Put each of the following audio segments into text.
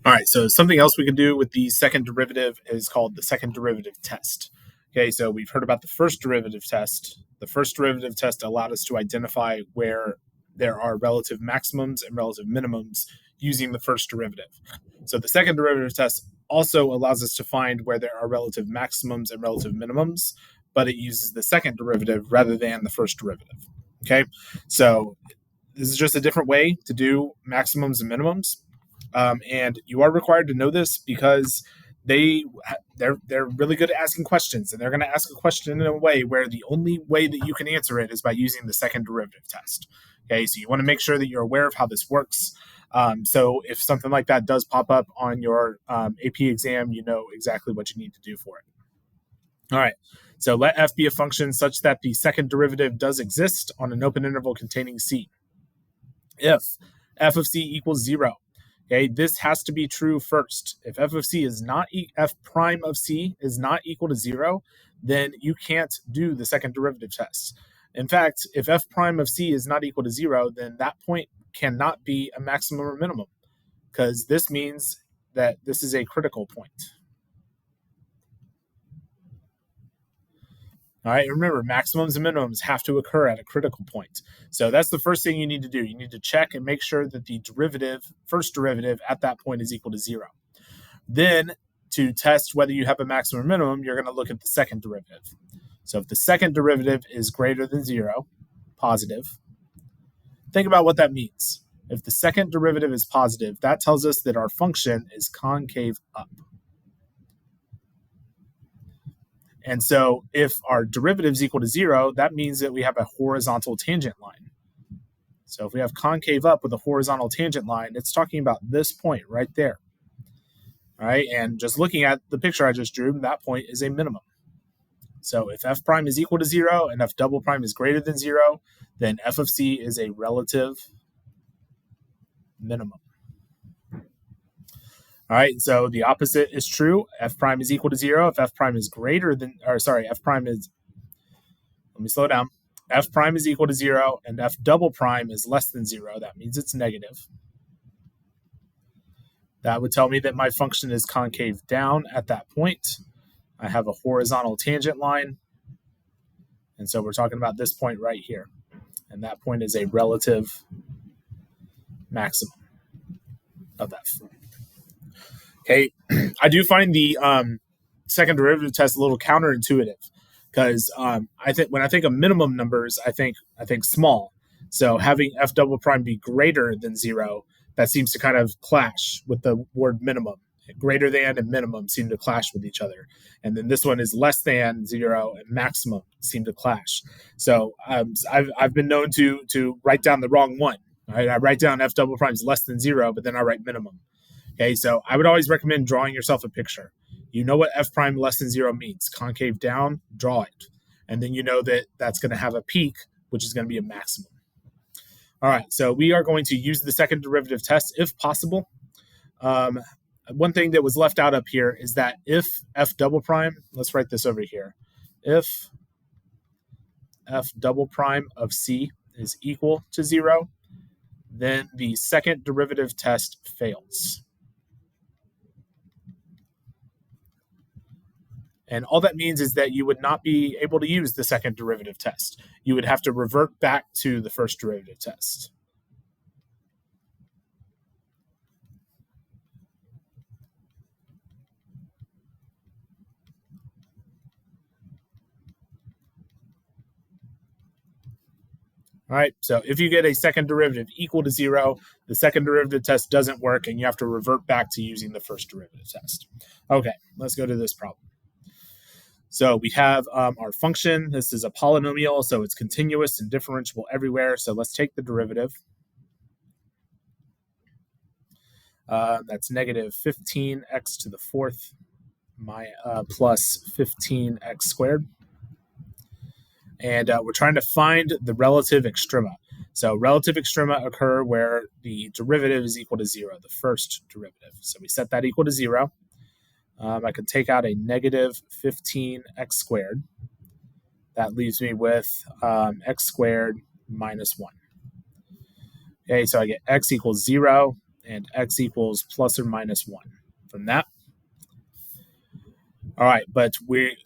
All right, so something else we can do with the second derivative is called the second derivative test. Okay, so we've heard about the first derivative test. The first derivative test allowed us to identify where there are relative maximums and relative minimums using the first derivative. So the second derivative test also allows us to find where there are relative maximums and relative minimums, but it uses the second derivative rather than the first derivative. Okay, so this is just a different way to do maximums and minimums. And you are required to know this because they're really good at asking questions, and they're going to ask a question in a way where the only way that you can answer it is by using the second derivative test. Okay, so you want to make sure that you're aware of how this works. So if something like that does pop up on your AP exam, you know exactly what you need to do for it. All right, so let f be a function such that the second derivative does exist on an open interval containing c. If f of c equals 0, okay, this has to be true first. If f of c is not f prime of c is not equal to 0, then you can't do the second derivative test. In fact, if f prime of c is not equal to 0, then that point cannot be a maximum or minimum, because this means that this is a critical point. All right, remember, maximums and minimums have to occur at a critical point. So that's the first thing you need to do. You need to check and make sure that the first derivative at that point is equal to 0. Then to test whether you have a maximum or minimum, you're going to look at the second derivative. So if the second derivative is greater than 0, positive, think about what that means. If the second derivative is positive, that tells us that our function is concave up. And so if our derivative is equal to 0, that means that we have a horizontal tangent line. So if we have concave up with a horizontal tangent line, it's talking about this point right there. All right, and just looking at the picture I just drew, that point is a minimum. So if f prime is equal to 0 and f double prime is greater than 0, then f of c is a relative minimum. All right, so the opposite is true. F prime is equal to 0 if f prime is greater than, f prime is, let me slow down. F prime is equal to 0 and f double prime is less than 0. That means it's negative. That would tell me that my function is concave down at that point. I have a horizontal tangent line. And so we're talking about this point right here. And that point is a relative maximum of f. Okay, I do find the second derivative test a little counterintuitive, because when I think of minimum numbers, I think small. So having f double prime be greater than 0, that seems to kind of clash with the word minimum. Greater than and minimum seem to clash with each other. And then this one is less than 0 and maximum seem to clash. So I've been known to write down the wrong one. Right? I write down f double prime is less than 0, but then I write minimum. Okay, so I would always recommend drawing yourself a picture. You know what f prime less than 0 means. Concave down, draw it. And then you know that that's going to have a peak, which is going to be a maximum. All right, so we are going to use the second derivative test if possible. One thing that was left out up here is that if f double prime, let's write this over here. If f double prime of c is equal to 0, then the second derivative test fails. And all that means is that you would not be able to use the second derivative test. You would have to revert back to the first derivative test. All right, so if you get a second derivative equal to 0, the second derivative test doesn't work, and you have to revert back to using the first derivative test. Okay, let's go to this problem. So we have our function. This is a polynomial, so it's continuous and differentiable everywhere. So let's take the derivative. That's negative 15x to the fourth plus 15x squared. And we're trying to find the relative extrema. So relative extrema occur where the derivative is equal to 0, the first derivative. So we set that equal to 0. I can take out a negative 15x squared. That leaves me with x squared minus 1. Okay, so I get x equals 0. and x equals plus or minus 1 from that. All right,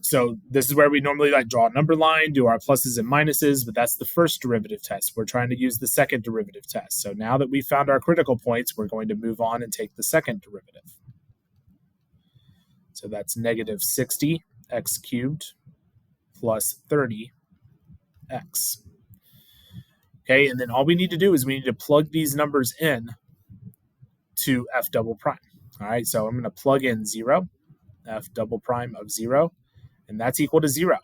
so this is where we normally like draw a number line, do our pluses and minuses, but that's the first derivative test. We're trying to use the second derivative test. So now that we found our critical points, we're going to move on and take the second derivative. So that's negative 60 x cubed plus 30 x. Okay, and then all we need to do is we need to plug these numbers in to f double prime. All right, so I'm going to plug in 0, f double prime of 0, and that's equal to 0.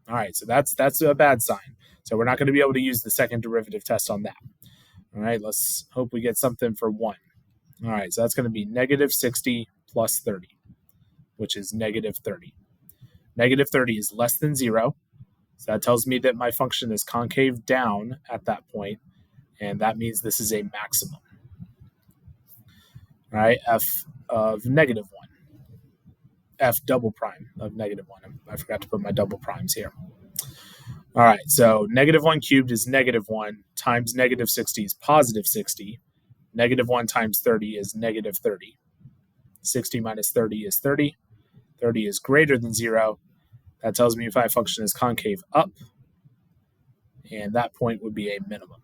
All right, so that's a bad sign. So we're not going to be able to use the second derivative test on that. All right, let's hope we get something for 1. All right, so that's going to be negative 60 plus 30, which is negative 30. Negative 30 is less than 0, so that tells me that my function is concave down at that point, and that means this is a maximum. All right, f of negative 1. F double prime of negative 1. I forgot to put my double primes here. All right, so negative 1 cubed is negative 1 times negative 60 is positive 60. Negative 1 times 30 is negative 30. 60 minus 30 is 30. 30 is greater than 0. That tells me if my function is concave up, and that point would be a minimum.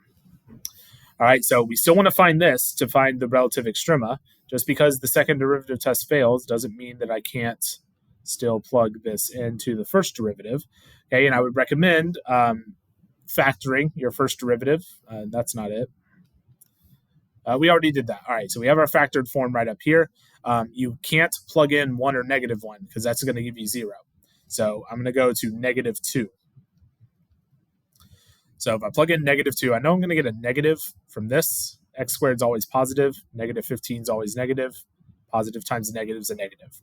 All right, so we still want to find this to find the relative extrema. Just because the second derivative test fails doesn't mean that I can't still plug this into the first derivative. Okay, and I would recommend factoring your first derivative. That's not it. We already did that. All right, so we have our factored form right up here. You can't plug in 1 or negative 1 because that's going to give you 0. So I'm going to go to negative 2. So if I plug in negative 2, I know I'm going to get a negative from this. X squared is always positive. Negative 15 is always negative. Positive times a negative is a negative.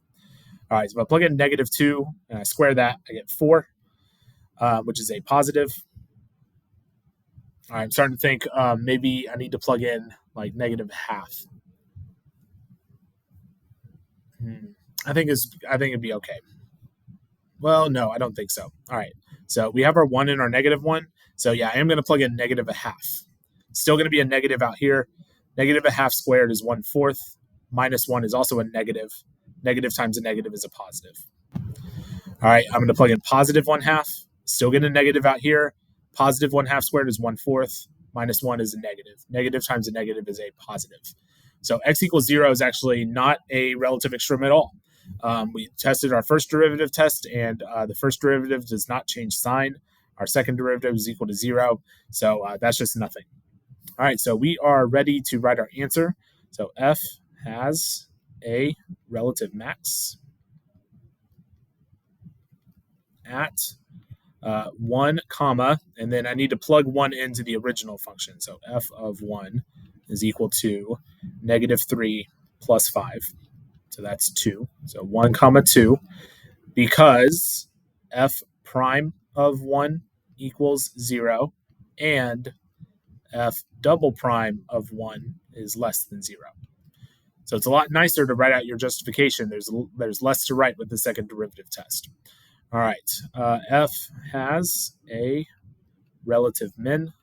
All right, so if I plug in negative 2 and I square that, I get 4, which is a positive. All right, I'm starting to think maybe I need to plug in like negative half. I think it'd be okay. Well, no, I don't think so. All right, so we have our 1 and our negative 1. So yeah, I am going to plug in negative a half. Still going to be a negative out here. Negative a half squared is 1/4. Minus 1 is also a negative. Negative times a negative is a positive. All right, I'm going to plug in positive 1/2. Still get a negative out here. Positive 1/2 squared is 1/4. Minus 1 is a negative. Negative times a negative is a positive. So x equals 0 is actually not a relative extrema at all. We tested our first derivative test, and the first derivative does not change sign. Our second derivative is equal to 0, so that's just nothing. All right, so we are ready to write our answer. So f has a relative max at 1 comma, and then I need to plug 1 into the original function. So f of 1 is equal to negative 3 plus 5. So that's 2. So 1 comma 2, because f prime of 1 equals 0 and f double prime of 1 is less than 0. So it's a lot nicer to write out your justification. There's less to write with the second derivative test. All right, f has a relative min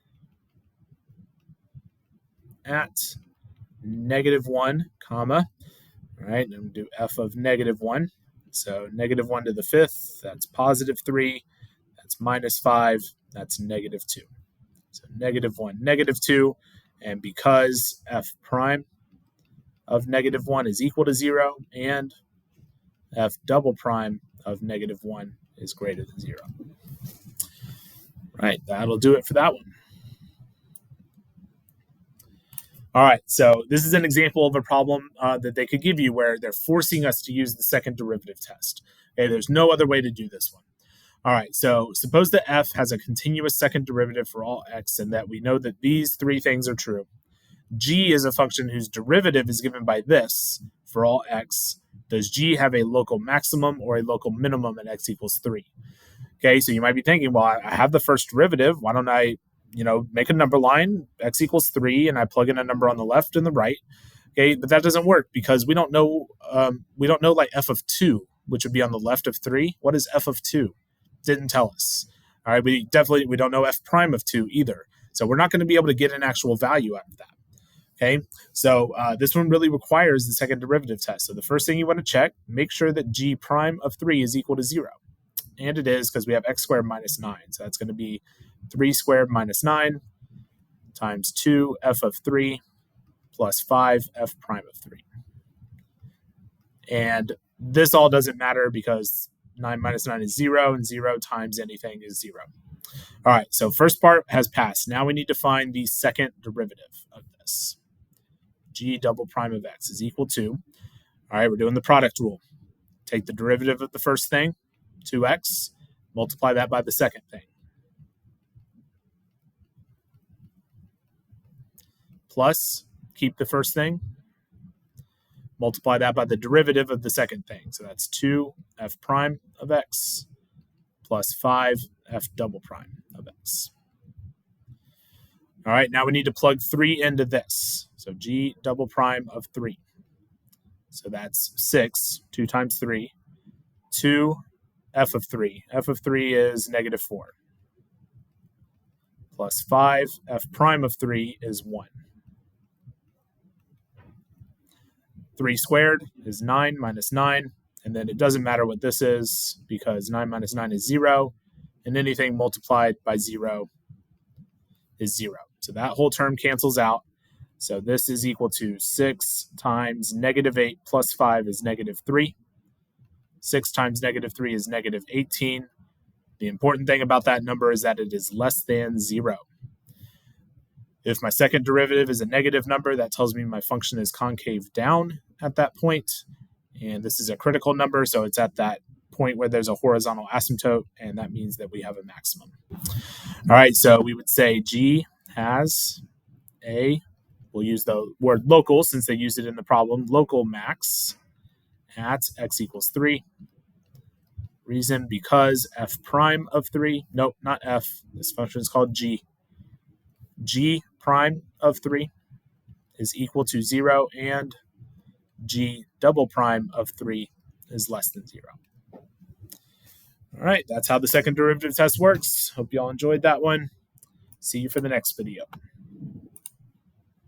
at negative 1 comma. All right, and I'm going to do f of negative 1. So negative 1 to the 5th, that's positive 3. That's minus 5. That's negative 2. So negative 1, negative 2. And because f prime of negative 1 is equal to 0 and f double prime of negative 1 is greater than 0. Right, that'll do it for that one. All right, so this is an example of a problem that they could give you where they're forcing us to use the second derivative test. Okay, there's no other way to do this one. All right, so suppose that f has a continuous second derivative for all x and that we know that these three things are true. G is a function whose derivative is given by this for all x. Does g have a local maximum or a local minimum at x equals 3? Okay, so you might be thinking, well, I have the first derivative. Why don't I make a number line, x equals 3, and I plug in a number on the left and the right. Okay, but that doesn't work because we don't know like f of 2, which would be on the left of 3. What is f of 2? Didn't tell us. All right, we don't know f prime of 2 either. So we're not going to be able to get an actual value out of that. Okay, so this one really requires the second derivative test. So the first thing you want to check, make sure that g prime of 3 is equal to 0. And it is, because we have x squared minus 9. So that's going to be 3 squared minus 9 times 2 f of 3 plus 5 f prime of 3. And this all doesn't matter because 9 minus 9 is 0, and 0 times anything is 0. All right, so first part has passed. Now we need to find the second derivative of this. G double prime of x is equal to, all right, we're doing the product rule. Take the derivative of the first thing, 2x, multiply that by the second thing. Plus, keep the first thing, multiply that by the derivative of the second thing. So that's 2 f prime of x plus 5 f double prime of x. All right, now we need to plug 3 into this. So g double prime of 3. So that's 6, 2 times 3, 2 f of 3. F of 3 is negative 4. Plus 5 f prime of 3 is 1. 3 squared is 9 minus 9. And then it doesn't matter what this is because 9 minus 9 is 0. And anything multiplied by 0 is 0. So that whole term cancels out. So this is equal to 6 times negative 8 plus 5 is negative 3. 6 times negative 3 is negative 18. The important thing about that number is that it is less than 0. If my second derivative is a negative number, that tells me my function is concave down at that point. And this is a critical number, so it's at that point where there's a horizontal asymptote, and that means that we have a maximum. All right, so we would say G has a, we'll use the word local since they used it in the problem, local max at x equals 3. Reason, because f prime of 3, nope, not f, this function is called g. G prime of 3 is equal to 0, and g double prime of 3 is less than 0. All right, that's how the second derivative test works. Hope you all enjoyed that one. See you for the next video.